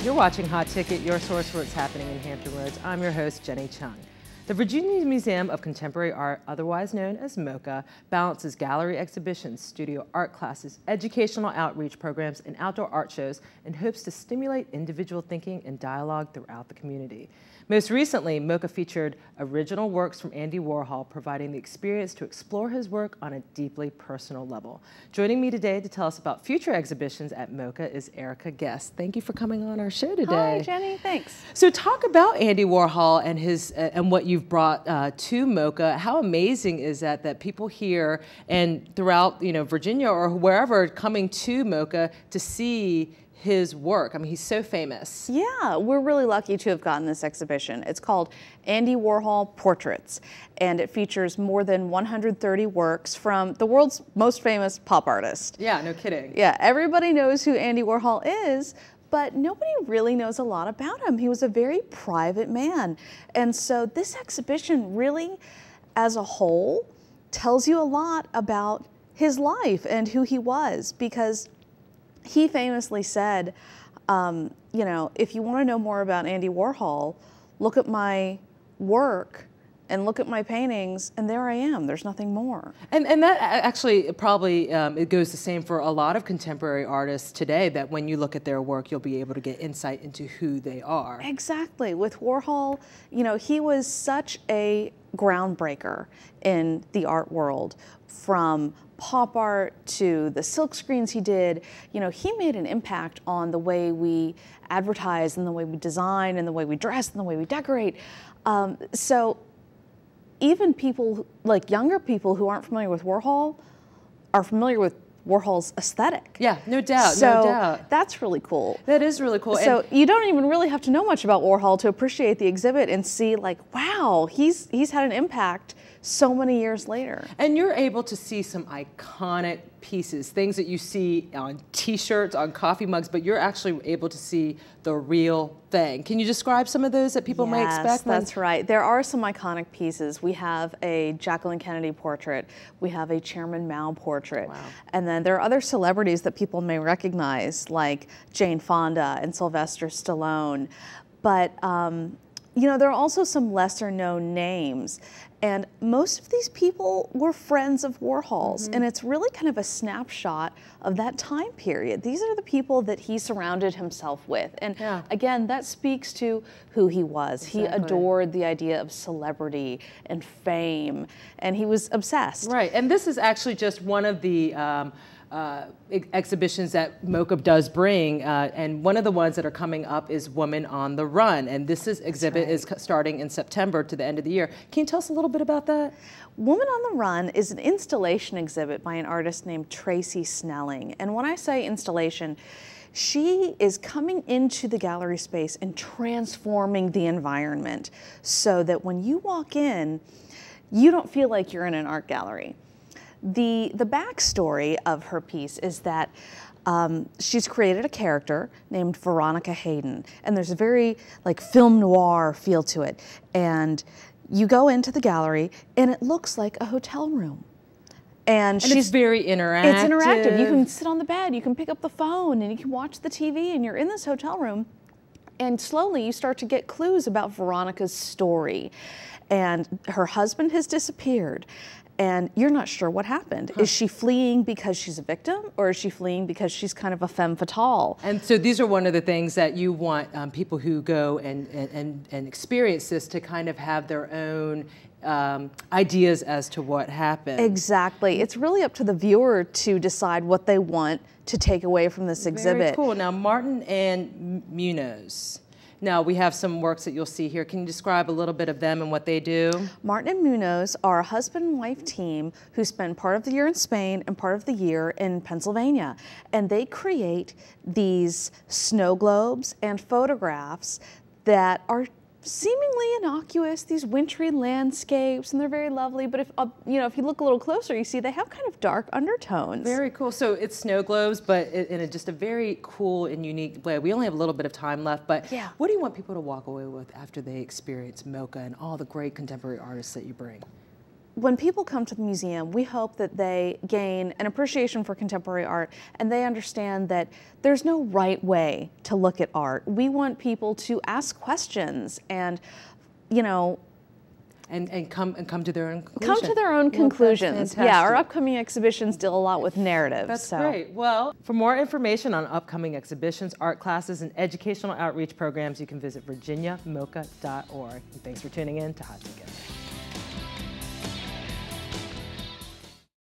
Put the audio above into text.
You're watching Hot Ticket, your source for what's happening in Hampton Roads. I'm your host, Jenny Chung. The Virginia Museum of Contemporary Art, otherwise known as MOCA, balances gallery exhibitions, studio art classes, educational outreach programs, and outdoor art shows in hopes to stimulate individual thinking and dialogue throughout the community. Most recently, MOCA featured original works from Andy Warhol, providing the experience to explore his work on a deeply personal level. Joining me today to tell us about future exhibitions at MOCA is Erica Guest. Thank you for coming on our show today. Hi, Jenny. Thanks. So talk about Andy Warhol and his and what you've brought to MOCA. How amazing is that people here and throughout Virginia or wherever coming to MOCA to see his work? I mean, he's so famous. Yeah, we're really lucky to have gotten this exhibition. It's called Andy Warhol Portraits, and it features more than 130 works from the world's most famous pop artist. Yeah, no kidding. Yeah, everybody knows who Andy Warhol is, but nobody really knows a lot about him. He was a very private man. And so this exhibition really, as a whole, tells you a lot about his life and who he was, because he famously said, if you want to know more about Andy Warhol, look at my work and look at my paintings, and there I am. There's nothing more. And that actually probably, it goes the same for a lot of contemporary artists today, that when you look at their work, you'll be able to get insight into who they are. Exactly. With Warhol, he was such a groundbreaker in the art world, from pop art to the silk screens he did. He made an impact on the way we advertise and the way we design and the way we dress and the way we decorate. So even people, like younger people who aren't familiar with Warhol, are familiar with Warhol's aesthetic. Yeah, no doubt, so no doubt. That's really cool. That is really cool. So you don't even really have to know much about Warhol to appreciate the exhibit and see, like, wow, he's had an impact so many years later. And you're able to see some iconic pieces, things that you see on t-shirts, on coffee mugs, but you're actually able to see the real thing. Can you describe some of those that people may expect? Yes, that's right. There are some iconic pieces. We have a Jacqueline Kennedy portrait. We have a Chairman Mao portrait. Wow. And then there are other celebrities that people may recognize, like Jane Fonda and Sylvester Stallone. But there are also some lesser known names. And most of these people were friends of Warhol's. Mm-hmm. And it's really kind of a snapshot of that time period. These are the people that he surrounded himself with. And again, that speaks to who he was. Exactly. He adored the idea of celebrity and fame, and he was obsessed. Right, and this is actually just one of the exhibitions that MOCA does bring, and one of the ones that are coming up is Woman on the Run, and this exhibit is starting in September to the end of the year. Can you tell us a little bit about that? Woman on the Run is an installation exhibit by an artist named Tracy Snelling, and when I say installation, she is coming into the gallery space and transforming the environment so that when you walk in, you don't feel like you're in an art gallery. The backstory of her piece is that she's created a character named Veronica Hayden, and there's a very film noir feel to it. And you go into the gallery, and it looks like a hotel room. And it's very interactive. It's interactive. You can sit on the bed, you can pick up the phone, and you can watch the TV, and you're in this hotel room. And slowly you start to get clues about Veronica's story. And her husband has disappeared, and you're not sure what happened. Is she fleeing because she's a victim, or is she fleeing because she's kind of a femme fatale? And so these are one of the things that you want people who go and experience this to kind of have their own ideas as to what happened. Exactly. It's really up to the viewer to decide what they want to take away from this exhibit. Very cool. Now, Martin and Munoz. Now, we have some works that you'll see here. Can you describe a little bit of them and what they do? Martin and Munoz are a husband and wife team who spend part of the year in Spain and part of the year in Pennsylvania. And they create these snow globes and photographs that are seemingly innocuous, these wintry landscapes, and they're very lovely, but if you look a little closer, you see they have kind of dark undertones. Very cool. So it's snow globes, but in just a very cool and unique way. We only have a little bit of time left, but what do you want people to walk away with after they experience MOCA and all the great contemporary artists that you bring? when people come to the museum, we hope that they gain an appreciation for contemporary art and they understand that there's no right way to look at art. We want people to ask questions and, you know, and come to their own conclusions. Come to their own conclusions. Yeah, our upcoming exhibitions deal a lot with narratives. That's great. Well, for more information on upcoming exhibitions, art classes, and educational outreach programs, you can visit virginiamoca.org. And thanks for tuning in to Hot Ticket.